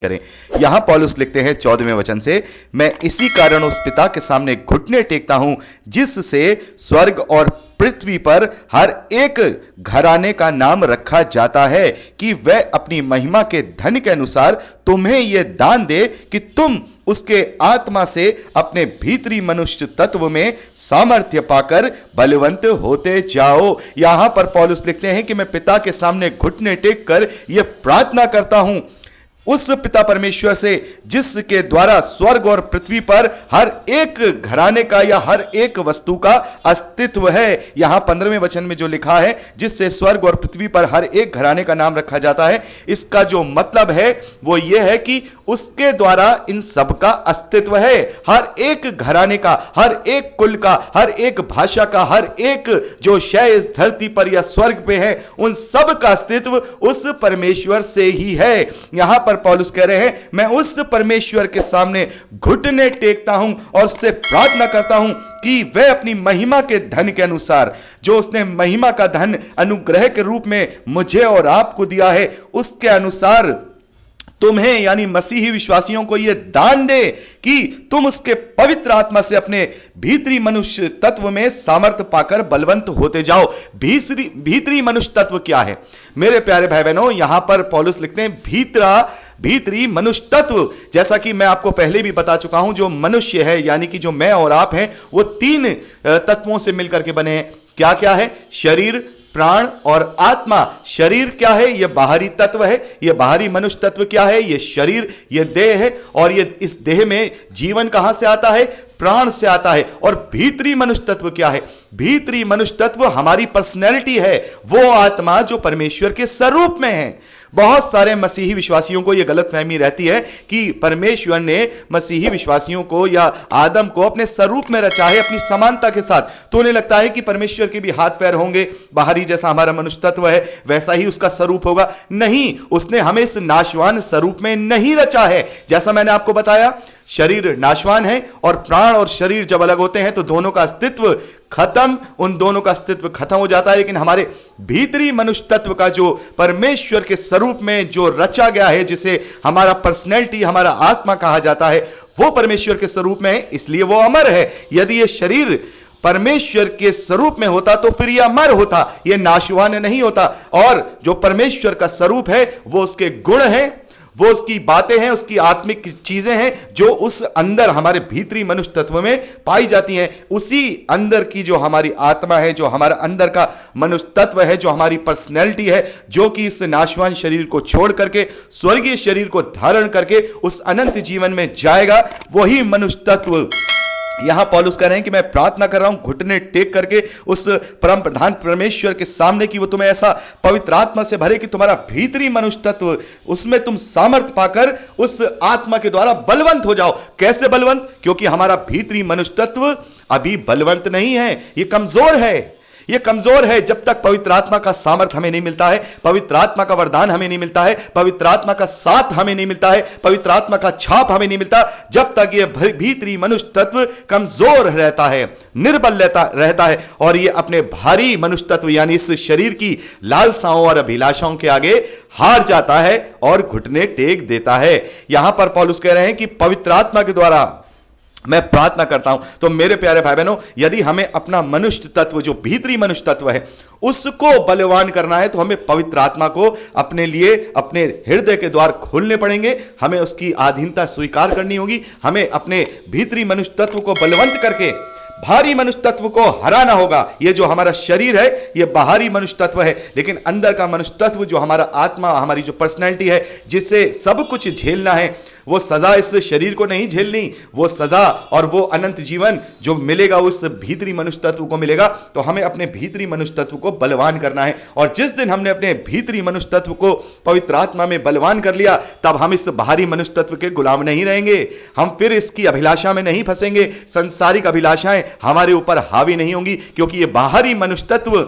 करें। यहां पौलुस लिखते हैं 14वें वचन से, मैं इसी कारण उस पिता के सामने घुटने टेकता हूं जिससे स्वर्ग और पृथ्वी पर हर एक घराने का नाम रखा जाता है, कि वह अपनी महिमा के धन के अनुसार तुम्हें यह दान दे कि तुम उसके आत्मा से अपने भीतरी मनुष्य तत्व में सामर्थ्य पाकर बलवंत होते जाओ। यहां पर पौलुस लिखते हैं कि मैं पिता के सामने घुटने टेक कर यह प्रार्थना करता हूं उस पिता परमेश्वर से जिसके द्वारा स्वर्ग और पृथ्वी पर हर एक घराने का या हर एक वस्तु का अस्तित्व है। यहां 15वें वचन में जो लिखा है, जिससे स्वर्ग और पृथ्वी पर हर एक घराने का नाम रखा जाता है, इसका जो मतलब है वो ये है कि उसके द्वारा इन सब का अस्तित्व है। हर एक घराने का, हर एक कुल का, हर एक भाषा का, हर एक जो शय इस धरती पर या स्वर्ग पे है, उन सब का अस्तित्व उस परमेश्वर से ही है। यहां पर पौलुस कह रहे हैं, मैं उस परमेश्वर के सामने घुटने टेकता हूं और उससे प्रार्थना करता हूं कि वह अपनी महिमा के धन के अनुसार, जो उसने महिमा का धन अनुग्रह के रूप में मुझे और आपको दिया है, उसके अनुसार तुम्हें यानी मसीही विश्वासियों को यह दान दे कि तुम उसके पवित्र आत्मा से अपने भीतरी मनुष्य तत्व में सामर्थ्य पाकर बलवंत होते जाओ। भीतरी मनुष्य तत्व क्या है मेरे प्यारे भाई बहनों? यहां पर पौलुस लिखते हैं भीतरी मनुष्य तत्व। जैसा कि मैं आपको पहले भी बता चुका हूं, जो मनुष्य है यानी कि जो मैं और आप हैं, वो 3 तत्वों से मिलकर के बने हैं। क्या क्या है? शरीर, प्राण और आत्मा। शरीर क्या है? यह बाहरी तत्व है। यह बाहरी मनुष्य तत्व क्या है? यह शरीर, यह देह है। और यह इस देह में जीवन कहां से आता है? प्राण से आता है। और भीतरी मनुष्य तत्व क्या है? भीतरी मनुष्य तत्व हमारी पर्सनैलिटी है, वो आत्मा जो परमेश्वर के स्वरूप में है। बहुत सारे मसीही विश्वासियों को यह गलतफहमी रहती है कि परमेश्वर ने मसीही विश्वासियों को या आदम को अपने स्वरूप में रचा है, अपनी समानता के साथ। तो उन्हें लगता है कि परमेश्वर के भी हाथ पैर होंगे, बाहरी जैसा हमारा मनुष्य तत्व है वैसा ही उसका स्वरूप होगा। नहीं, उसने हमें इस नाशवान स्वरूप में नहीं रचा है। जैसा मैंने आपको बताया, शरीर नाशवान है और प्राण और शरीर जब अलग होते हैं तो दोनों का अस्तित्व खत्म, उन दोनों का अस्तित्व खत्म हो जाता है। लेकिन हमारे भीतरी मनुष्य तत्व का जो परमेश्वर के स्वरूप में जो रचा गया है, जिसे हमारा पर्सनैलिटी, हमारा आत्मा कहा जाता है, वो परमेश्वर के स्वरूप में है, इसलिए वो अमर है। यदि ये शरीर परमेश्वर के स्वरूप में होता तो फिर यह अमर होता, यह नाशवान नहीं होता। और जो परमेश्वर का स्वरूप है वो उसके गुण हैं, वो उसकी बातें हैं, उसकी आत्मिक चीजें हैं जो उस अंदर हमारे भीतरी मनुष्य तत्व में पाई जाती हैं। उसी अंदर की जो हमारी आत्मा है, जो हमारा अंदर का मनुष्य तत्व है, जो हमारी पर्सनैलिटी है, जो कि इस नाशवान शरीर को छोड़ करके स्वर्गीय शरीर को धारण करके उस अनंत जीवन में जाएगा, वही मनुष्य तत्व। यहां पौलुस कह रहे हैं कि मैं प्रार्थना कर रहा हूं घुटने टेक करके उस परम प्रधान परमेश्वर के सामने कि वो तुम्हें ऐसा पवित्र आत्मा से भरे कि तुम्हारा भीतरी मनुष्य तत्व, उसमें तुम सामर्थ पाकर उस आत्मा के द्वारा बलवंत हो जाओ। कैसे बलवंत? क्योंकि हमारा भीतरी मनुष्य तत्व अभी बलवंत नहीं है, ये कमजोर है। ये कमजोर है। जब तक पवित्र आत्मा का सामर्थ्य हमें नहीं मिलता है, पवित्र आत्मा का वरदान हमें नहीं मिलता है, पवित्र आत्मा का साथ हमें नहीं मिलता है, पवित्र आत्मा का छाप हमें नहीं मिलता, जब तक ये भीतरी मनुष्य तत्व कमजोर रहता है, निर्बल रहता है और ये अपने भारी मनुष्य तत्व यानी इस शरीर की लालसाओं और अभिलाषाओं के आगे हार जाता है और घुटने टेक देता है। यहां पर पौलुस कह रहे हैं कि पवित्र आत्मा के द्वारा मैं प्रार्थना करता हूं। तो मेरे प्यारे भाई बहनों, यदि हमें अपना मनुष्य तत्व, जो भीतरी मनुष्य तत्व है, उसको बलवान करना है तो हमें पवित्र आत्मा को अपने लिए अपने हृदय के द्वार खोलने पड़ेंगे। हमें उसकी अधीनता स्वीकार करनी होगी। हमें अपने भीतरी मनुष्य तत्व को बलवंत करके भारी मनुष्य तत्व को हराना होगा। ये जो हमारा शरीर है ये बाहरी मनुष्य तत्व है, लेकिन अंदर का मनुष्य तत्व जो हमारा आत्मा, हमारी जो पर्सनैलिटी है, जिससे सब कुछ झेलना है, वो सजा इस शरीर को नहीं झेलनी, वो सजा और वो अनंत जीवन जो मिलेगा उस भीतरी मनुष्य तत्व को मिलेगा। तो हमें अपने भीतरी मनुष्य तत्व को बलवान करना है। और जिस दिन हमने अपने भीतरी मनुष्य तत्व को पवित्र आत्मा में बलवान कर लिया, तब हम इस बाहरी मनुष्य तत्व के गुलाम नहीं रहेंगे। हम फिर इसकी अभिलाषा में नहीं फंसेंगे। संसारिक अभिलाषाएं हमारे ऊपर हावी नहीं होंगी, क्योंकि ये बाहरी मनुष्य तत्व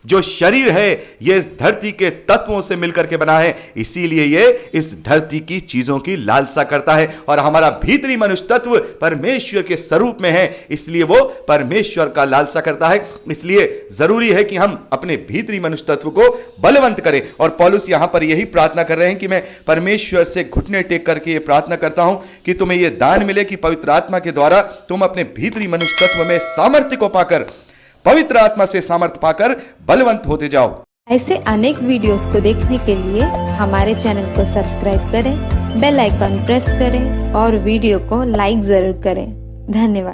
जो शरीर है ये इस धरती के तत्वों से मिलकर के बना है, इसीलिए ये इस धरती की चीजों की लालसा करता है। और हमारा भीतरी मनुष्य तत्व परमेश्वर के स्वरूप में है, इसलिए वो परमेश्वर का लालसा करता है। इसलिए जरूरी है कि हम अपने भीतरी मनुष्य तत्व को बलवंत करें। और पौलुस यहां पर यही प्रार्थना कर रहे हैं कि मैं परमेश्वर से घुटने टेक करके ये प्रार्थना करता हूं कि तुम्हें यह दान मिले कि पवित्र आत्मा के द्वारा तुम अपने भीतरी मनुष्य तत्व में सामर्थ्य को पाकर, पवित्र आत्मा से सामर्थ्य पाकर बलवंत होते जाओ। ऐसे अनेक वीडियोस को देखने के लिए हमारे चैनल को सब्सक्राइब करें, बेल आइकॉन प्रेस करें और वीडियो को लाइक जरूर करें। धन्यवाद।